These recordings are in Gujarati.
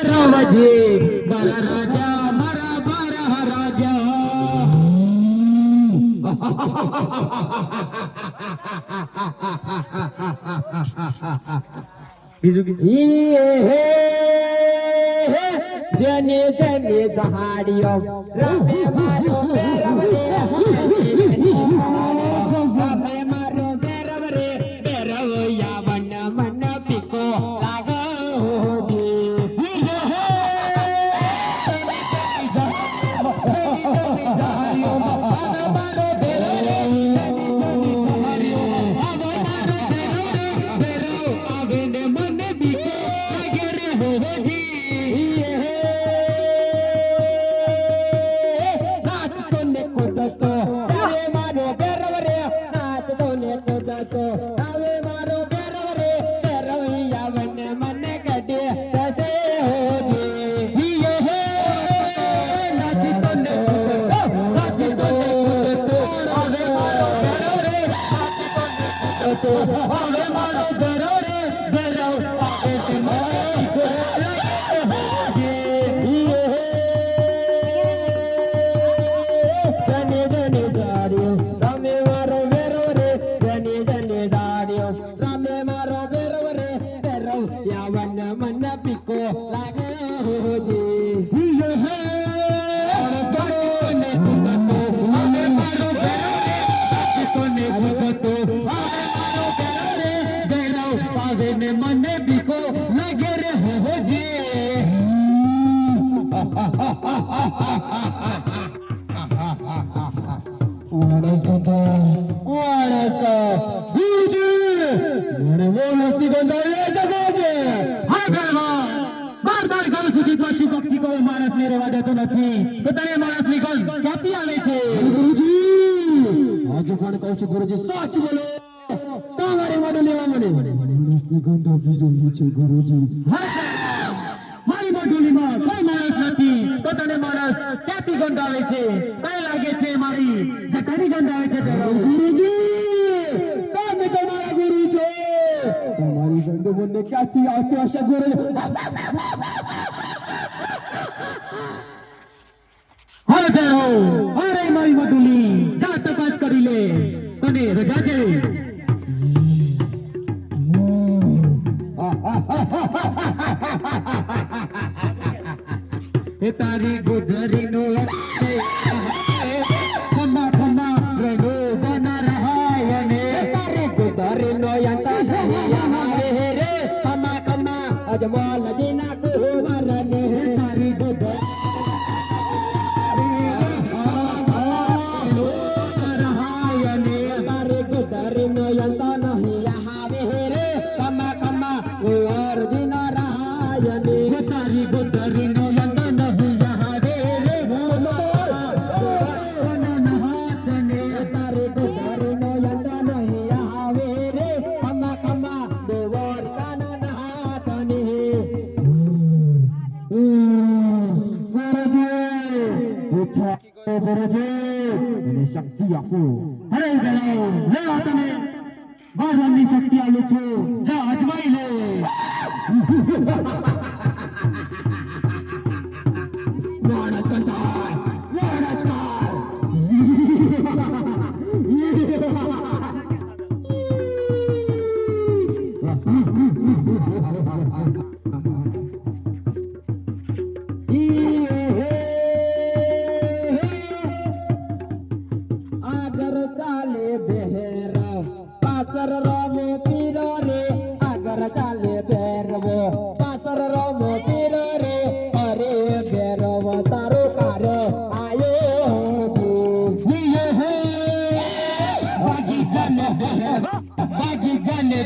रावजी बरा राजा मरा बरा राजा जने जने दहाड़ियो रामे मारो बेरवरे रामे मारो बेरवरे बेरव यावन मन पिको लागो जी गुरुजी सच बोलो તમારે મોઢું લેવા મને માણસની ગંધ આપી જોઈએ છે ગુરુજી મારી મોઢુલીમાં કોઈ માણસ નથી તો તને માણસ ક્યાંથી ગંધ આવે છે કઈ લાગે છે મારી જટાની ગંધ આવે છે ગુરુજી તમે તો મારા ગુરુ છો તમારી ગંધ મને ક્યાંથી આવતી હશે ગુરુજી હા દેવો અરે મારી મોઢુલી જા તપાસ કરી લે તને રજા છે એ તારી ગુધરીનો ખમા ખમા રડો બના રહાય ને તારી ગુધરીનો યંતા નહીં આવે રે ખમા ખમા અજમલ જીના કુવરને તારી ગુધરી રહાય ને તારી ગુધરીનો યંતા નહીં આવે રે ખમા ખમા કુવર જીના રહાય ને તારી ગુધરીનો શક્તિ આપો અરે લે તને ભગવાનની શક્તિ આલું છું જા અજમાઈ લે માણસ કંટાળ માણસ કાળ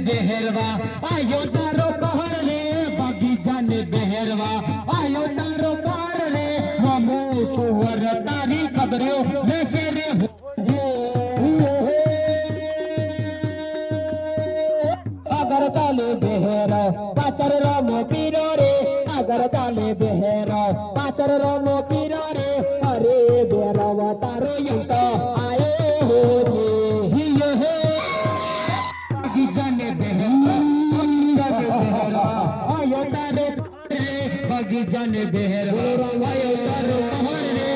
બેહરવા આયો તારો કહર રે બગીચાને બેહરવા આયો તારો પાર રે મમો સુવર તારી ખબરો લેસે રે અગર ચાલે બેહર પાછળ રમો પીરો રે અગર ચાલે બેહર પાછળ રમો પીરો રે અરે બેરવા તારો યંત આયો હો जन बेहर भयो तर पहर रे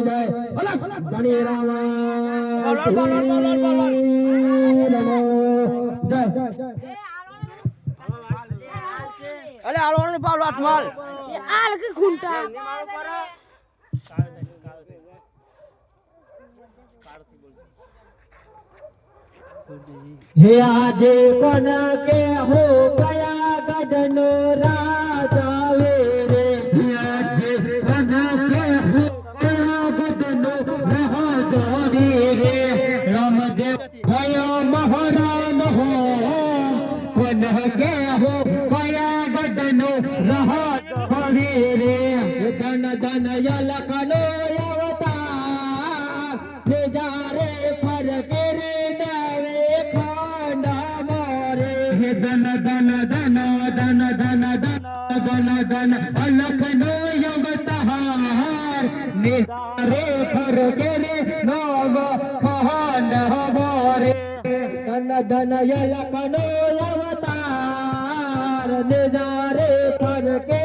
जय अलग धनी रामा अरे आलोन पाल बात माल ये आल के खुंटा हे आज कौन के हो गया गगन राजा रे आज कौन के हो गया गगन राजा रे रामदेव भयो महारान हो कौन के हो गया गगन राजा रे धन धन यलकनो अवतार ले जा रे फर गिरे धन धन धन धन धन धन धन अलख नो अवतार निहारे फर गिरे नव खान हमारे धन धन यलख नो अवतार निहारे फर के